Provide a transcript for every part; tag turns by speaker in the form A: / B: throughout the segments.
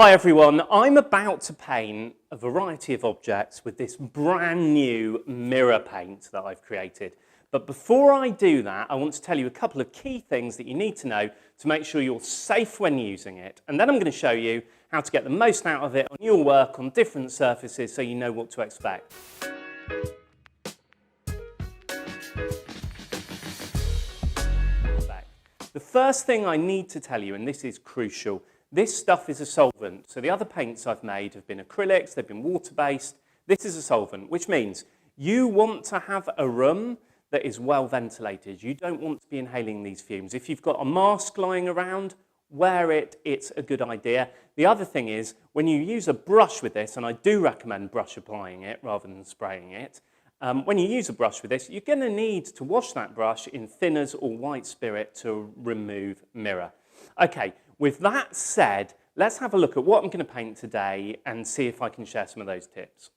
A: Hi everyone, I'm about to paint a variety of objects with this brand new mirror paint that I've created. But before I do that, I want to tell you a couple of key things that you need to know to make sure you're safe when using it. And then I'm going to show you how to get the most out of it on your work on different surfaces so you know what to expect. The first thing I need to tell you, and this is crucial, this stuff is a solvent. So the other paints I've made have been acrylics, they've been water-based. This is a solvent, which means you want to have a room that is well ventilated. You don't want to be inhaling these fumes. If you've got a mask lying around, wear it, it's a good idea. The other thing is, when you use a brush with this, and I do recommend brush applying it rather than spraying it, when you use a brush with this, you're going to need to wash that brush in thinners or white spirit to remove mirror. Okay, with that said, let's have a look at what I'm going to paint today and see if I can share some of those tips.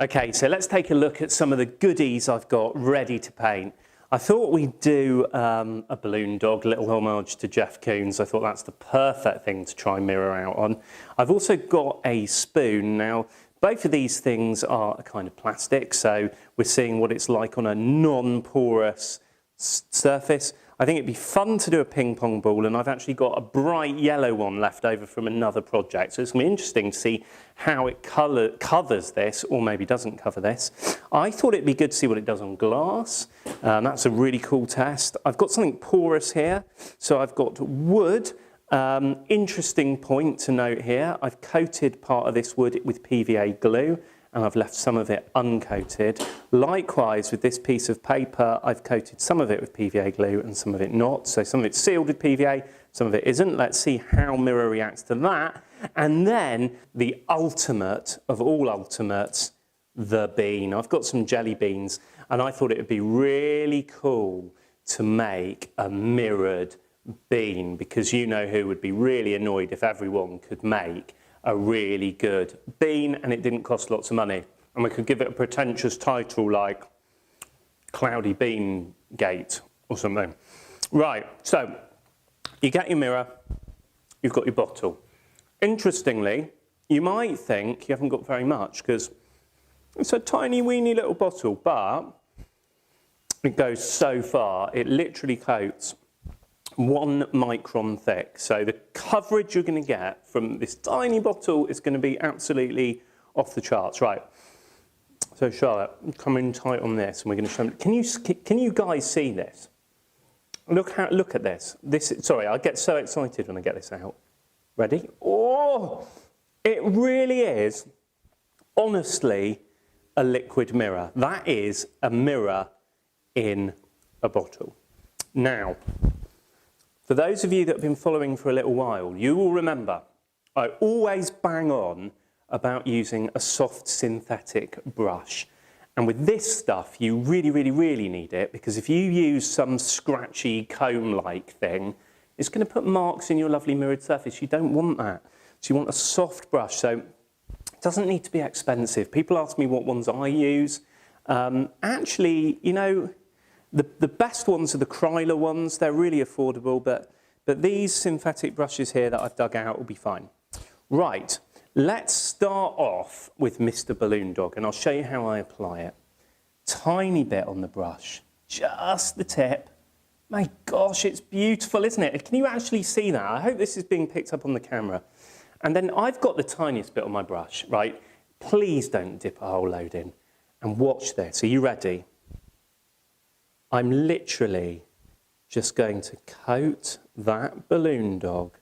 A: Okay, so let's take a look at some of the goodies I've got ready to paint. I thought we'd do a balloon dog, a little homage to Jeff Koons. I thought that's the perfect thing to try and mirror out on. I've also got a spoon. Now, both of these things are a kind of plastic, so we're seeing what it's like on a non-porous surface. I think it'd be fun to do a ping pong ball, and I've actually got a bright yellow one left over from another project. So it's going to be interesting to see how it covers this, or maybe doesn't cover this. I thought it'd be good to see what it does on glass. That's a really cool test. I've got something porous here. So I've got wood. Interesting point to note here. I've coated part of this wood with PVA glue, and I've left some of it uncoated. Likewise, with this piece of paper, I've coated some of it with PVA glue and some of it not. So some of it's sealed with PVA, some of it isn't. Let's see how mirror reacts to that. And then the ultimate of all ultimates, the bean. I've got some jelly beans, and I thought it would be really cool to make a mirrored bean, because you know who would be really annoyed if everyone could make a really good bean and it didn't cost lots of money. And we could give it a pretentious title like Cloudy Bean Gate or something. Right, so you get your mirror, you've got your bottle. Interestingly, you might think you haven't got very much because it's a tiny weeny little bottle, but it goes so far, it literally coats 1 micron thick. So the coverage you're going to get from this tiny bottle is going to be absolutely off the charts. Right. So Charlotte, come in tight on this, and we're going to show them. Can you guys see this? Look at this. Sorry, I get so excited when I get this out. Ready? Oh, it really is, honestly, a liquid mirror. That is a mirror in a bottle. Now, for those of you that have been following for a little while, you will remember I always bang on about using a soft synthetic brush. And with this stuff, you really, really, really need it, because if you use some scratchy comb-like thing, it's going to put marks in your lovely mirrored surface. You don't want that. So you want a soft brush. So it doesn't need to be expensive. People ask me what ones I use. Actually, you know, the best ones are the Kryler ones. They're really affordable, but these synthetic brushes here that I've dug out will be fine. Right, let's start off with Mr. Balloon Dog, and I'll show you how I apply it. Tiny bit on the brush, just the tip. My gosh, it's beautiful, isn't it? Can you actually see that? I hope this is being picked up on the camera. And then I've got the tiniest bit on my brush, right? Please don't dip a whole load in. And watch this. Are you ready? I'm literally just going to coat that balloon dog.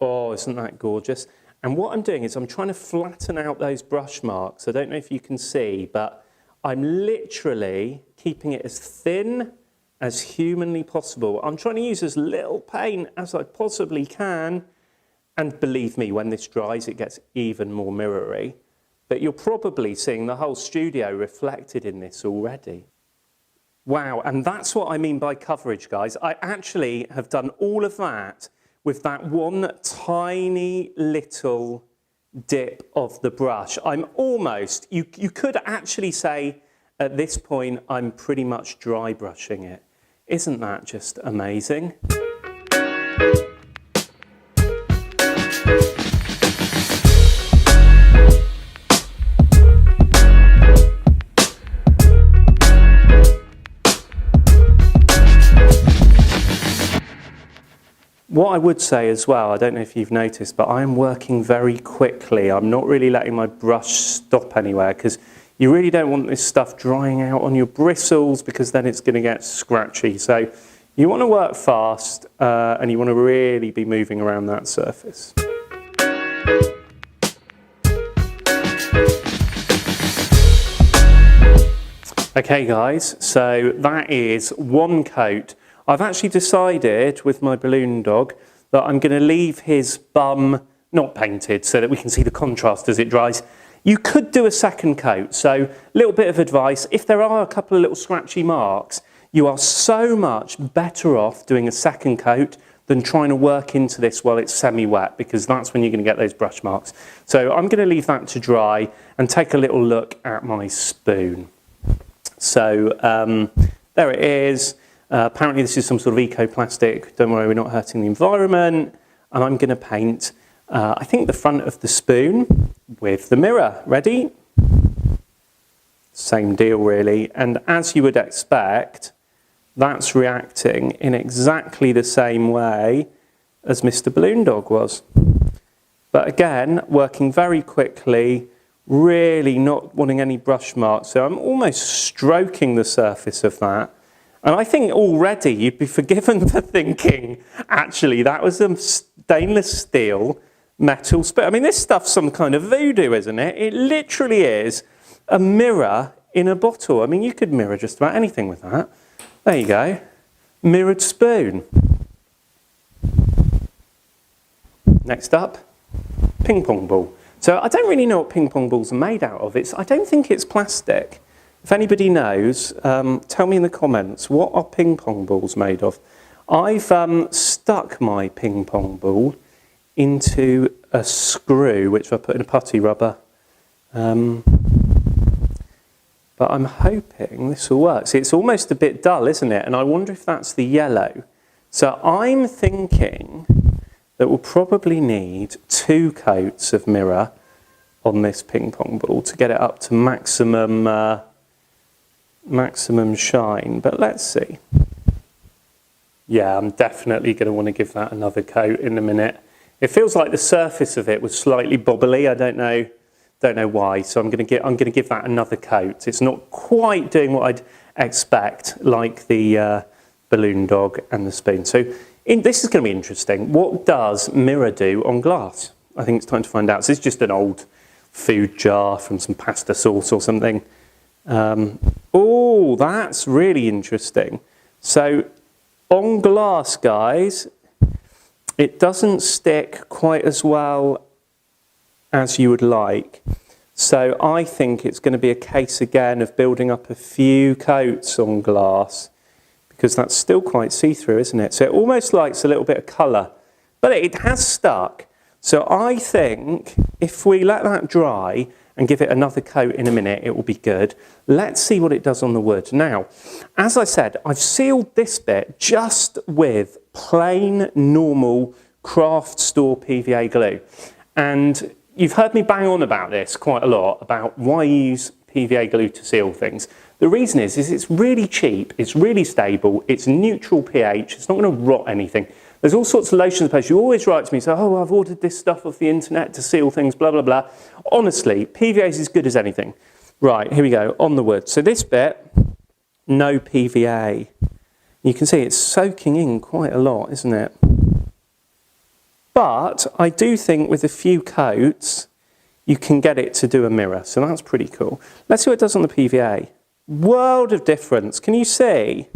A: Oh, isn't that gorgeous? And what I'm doing is I'm trying to flatten out those brush marks. I don't know if you can see, but I'm literally keeping it as thin as humanly possible. I'm trying to use as little paint as I possibly can. And believe me, when this dries, it gets even more mirrory. But you're probably seeing the whole studio reflected in this already. Wow, and that's what I mean by coverage, guys. I actually have done all of that with that one tiny little dip of the brush. I'm almost, you could actually say at this point, I'm pretty much dry brushing it. Isn't that just amazing? what I would say as well, I don't know if you've noticed, but I'm working very quickly. I'm not really letting my brush stop anywhere because you really don't want this stuff drying out on your bristles because then it's going to get scratchy. So you want to work fast and you want to really be moving around that surface. Okay guys, so that is one coat. I've actually decided with my balloon dog that I'm going to leave his bum not painted so that we can see the contrast as it dries. You could do a second coat, so a little bit of advice. If there are a couple of little scratchy marks, you are so much better off doing a second coat than trying to work into this while it's semi-wet, because that's when you're going to get those brush marks. So I'm going to leave that to dry and take a little look at my spoon. So there it is. Apparently this is some sort of eco-plastic. Don't worry, we're not hurting the environment. And I'm going to paint, I think, the front of the spoon with the mirror. Ready? Same deal, really. And as you would expect, that's reacting in exactly the same way as Mr. Balloon Dog was. But again, working very quickly, really not wanting any brush marks. So I'm almost stroking the surface of that. And I think already you'd be forgiven for thinking, actually, that was a stainless steel metal spoon. I mean, this stuff's some kind of voodoo, isn't it? It literally is a mirror in a bottle. I mean, you could mirror just about anything with that. There you go. Mirrored spoon. Next up, ping pong ball. So I don't really know what ping pong balls are made out of. I don't think it's plastic. If anybody knows, tell me in the comments, what are ping pong balls made of? I've stuck my ping pong ball into a screw, which I put in a putty rubber. But I'm hoping this will work. See, it's almost a bit dull, isn't it? And I wonder if that's the yellow. So I'm thinking that we'll probably need 2 coats of mirror on this ping pong ball to get it up to maximum shine. But let's see. Yeah, I'm definitely going to want to give that another coat in a minute. It feels like the surface of it was slightly bobbly. I don't know why. So I'm going to give that another coat. It's not quite doing what I'd expect, like the balloon dog and the spoon. So this is going to be interesting. What does mirror do on glass? I think it's time to find out. So it's just an old food jar from some pasta sauce or something. Oh, that's really interesting. So on glass, guys, it doesn't stick quite as well as you would like. So I think it's going to be a case again of building up a few coats on glass, because that's still quite see-through, isn't it? So it almost likes a little bit of colour, but it has stuck. So I think if we let that dry and give it another coat in a minute, it will be good. Let's see what it does on the wood. Now, as I said, I've sealed this bit just with plain, normal craft store PVA glue. And you've heard me bang on about this quite a lot, about why you use PVA glue to seal things. The reason is it's really cheap, it's really stable, it's neutral pH, it's not going to rot anything. There's all sorts of lotions posts. You always write to me and say, oh, I've ordered this stuff off the internet to seal things, blah, blah, blah. Honestly, PVA is as good as anything. Right, here we go, on the wood. So this bit, no PVA. You can see it's soaking in quite a lot, isn't it? But I do think with a few coats, you can get it to do a mirror. So that's pretty cool. Let's see what it does on the PVA. World of difference. Can you see?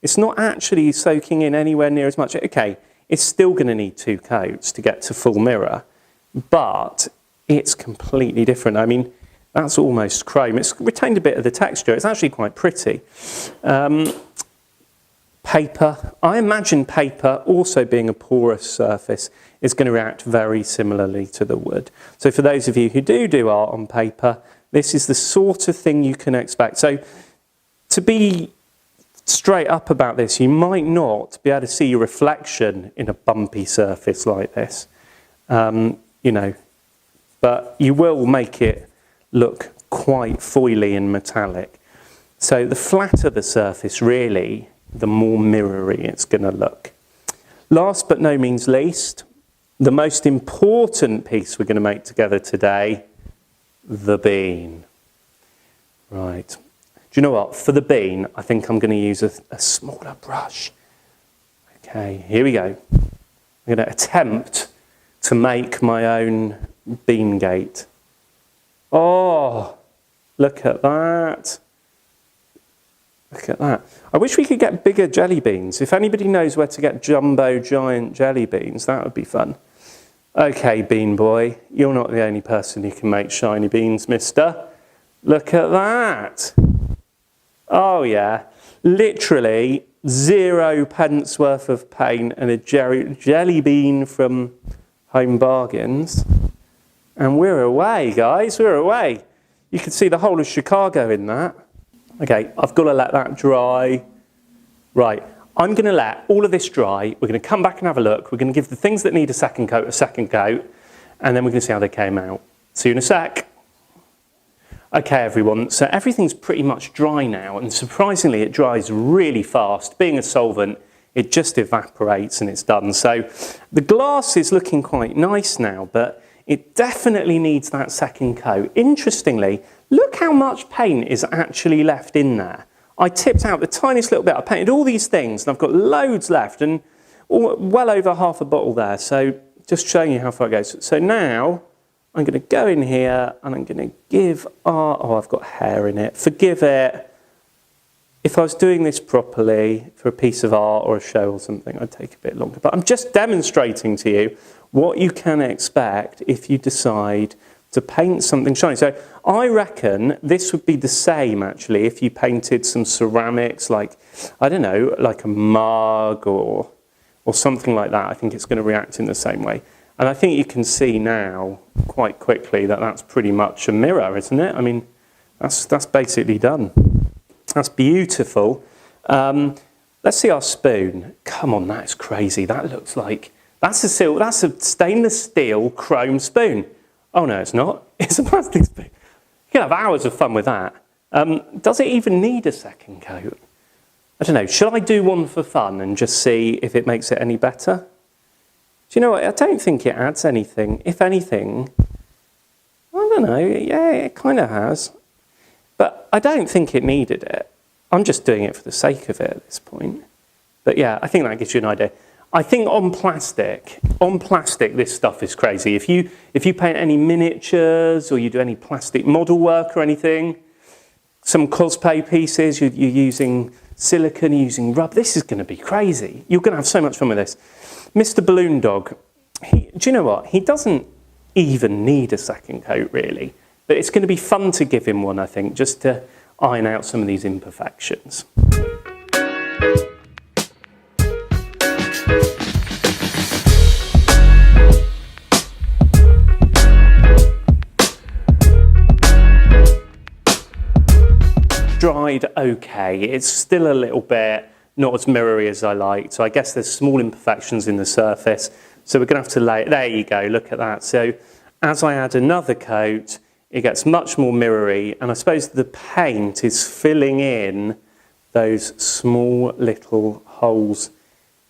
A: It's not actually soaking in anywhere near as much. Okay, it's still going to need 2 coats to get to full mirror, but it's completely different. I mean, that's almost chrome. It's retained a bit of the texture. It's actually quite pretty. Paper. I imagine paper, also being a porous surface, is going to react very similarly to the wood. So for those of you who do art on paper, this is the sort of thing you can expect. So to be straight up about this, you might not be able to see your reflection in a bumpy surface like this, you know, but you will make it look quite foily and metallic. So the flatter the surface, really, the more mirrory it's going to look. Last but no means least, the most important piece we're going to make together today, the bean. Right. Do you know what? For the bean, I think I'm going to use a smaller brush. Okay, here we go. I'm going to attempt to make my own bean gate. Oh, look at that. Look at that. I wish we could get bigger jelly beans. If anybody knows where to get jumbo giant jelly beans, that would be fun. Okay, bean boy, you're not the only person who can make shiny beans, mister. Look at that. Oh yeah, literally 0 pence worth of paint and a jelly bean from Home Bargains. And we're away, guys, we're away. You can see the whole of Chicago in that. Okay, I've got to let that dry. Right, I'm going to let all of this dry. We're going to come back and have a look. We're going to give the things that need a second coat, and then we're going to see how they came out. See you in a sec. Okay, everyone, so everything's pretty much dry now, and surprisingly, it dries really fast. Being a solvent, it just evaporates and it's done. So the glass is looking quite nice now, but it definitely needs that second coat. Interestingly, look how much paint is actually left in there. I tipped out the tiniest little bit. I painted all these things, and I've got loads left, and well over half a bottle there. So just showing you how far it goes. So now I'm going to go in here, and I'm going to give oh, I've got hair in it. Forgive it. If I was doing this properly for a piece of art or a show or something, I'd take a bit longer. But I'm just demonstrating to you what you can expect if you decide to paint something shiny. So I reckon this would be the same, actually, if you painted some ceramics, like, I don't know, like a mug or something like that. I think it's going to react in the same way. And I think you can see now quite quickly that that's pretty much a mirror, isn't it? I mean, that's basically done. That's beautiful. Let's see our spoon. Come on, that's crazy. That looks like, that's a stainless steel chrome spoon. Oh no, it's not. It's a plastic spoon. You can have hours of fun with that. Does it even need a second coat? I don't know. Should I do one for fun and just see if it makes it any better? Do you know what? I don't think it adds anything. If anything, I don't know. Yeah, it kind of has. But I don't think it needed it. I'm just doing it for the sake of it at this point. But yeah, I think that gives you an idea. I think on plastic, this stuff is crazy. If you paint any miniatures or you do any plastic model work or anything, some cosplay pieces, you're using silicone, you're using rubber, this is going to be crazy. You're going to have so much fun with this. Mr. Balloon Dog, do you know what? He doesn't even need a second coat, really. But it's going to be fun to give him one, I think, just to iron out some of these imperfections. Dried okay. It's still a little bit not as mirrory as I like. So I guess there's small imperfections in the surface. So we're going to have to lay it. There you go. Look at that. So as I add another coat, it gets much more mirrory. And I suppose the paint is filling in those small little holes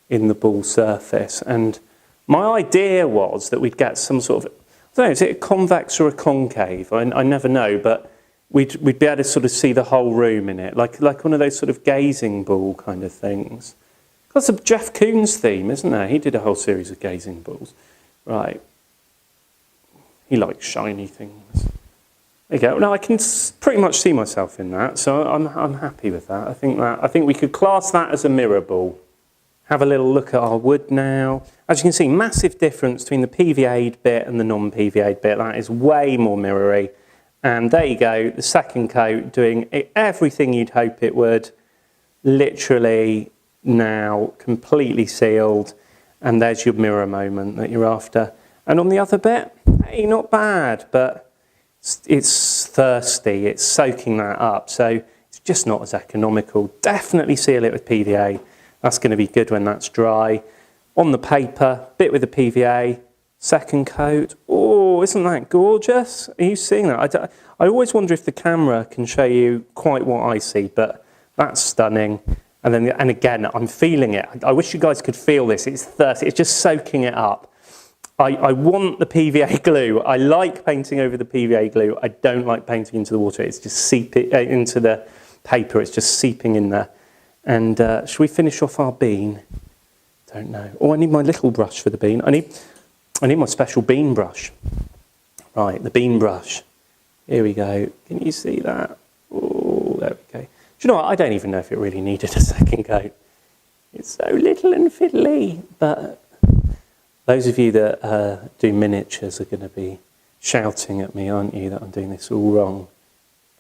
A: in the ball surface. And my idea was that we'd get some sort of, I don't know, is it a convex or a concave? I never know, but we'd be able to sort of see the whole room in it, like one of those sort of gazing ball kind of things. That's a Jeff Koons theme, isn't there? He did a whole series of gazing balls. Right. He likes shiny things. There you go. Now I can pretty much see myself in that, so I'm happy with that. I think we could class that as a mirror ball. Have a little look at our wood now. As you can see, massive difference between the PVA'd bit and the non-PVA'd bit. That is way more mirrory. And there you go, the second coat doing everything you'd hope it would. Literally now completely sealed. And there's your mirror moment that you're after. And on the other bit, hey, not bad, but it's thirsty. It's soaking that up. So it's just not as economical. Definitely seal it with PVA. That's going to be good when that's dry. On the paper, bit with the PVA. Second coat. Oh, isn't that gorgeous? Are you seeing that? I always wonder if the camera can show you quite what I see, but that's stunning. And again, I'm feeling it. I wish you guys could feel this. It's thirsty. It's just soaking it up. I want the PVA glue. I like painting over the PVA glue. I don't like painting into the water. It's just seeping into the paper. It's just seeping in there. And should we finish off our bean? Don't know. Oh, I need my little brush for the bean. I need my special bean brush. Right, the bean brush. Here we go. Can you see that? Oh, there we go. Do you know what? I don't even know if it really needed a second coat. It's so little and fiddly. But those of you that do miniatures are going to be shouting at me, aren't you, that I'm doing this all wrong.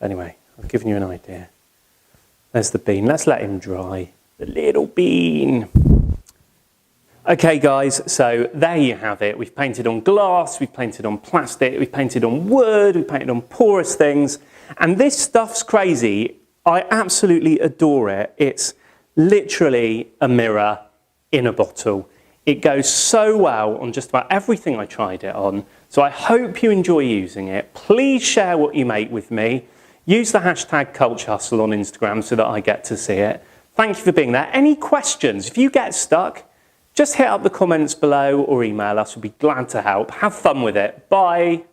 A: Anyway, I've given you an idea. There's the bean. Let's let him dry. The little bean. Okay, guys, so there you have it. We've painted on glass, we've painted on plastic, we've painted on wood, we've painted on porous things. And this stuff's crazy. I absolutely adore it. It's literally a mirror in a bottle. It goes so well on just about everything I tried it on. So I hope you enjoy using it. Please share what you make with me. Use the hashtag Culture Hustle on Instagram so that I get to see it. Thank you for being there. Any questions? If you get stuck, just hit up the comments below or email us. We'll be glad to help. Have fun with it. Bye.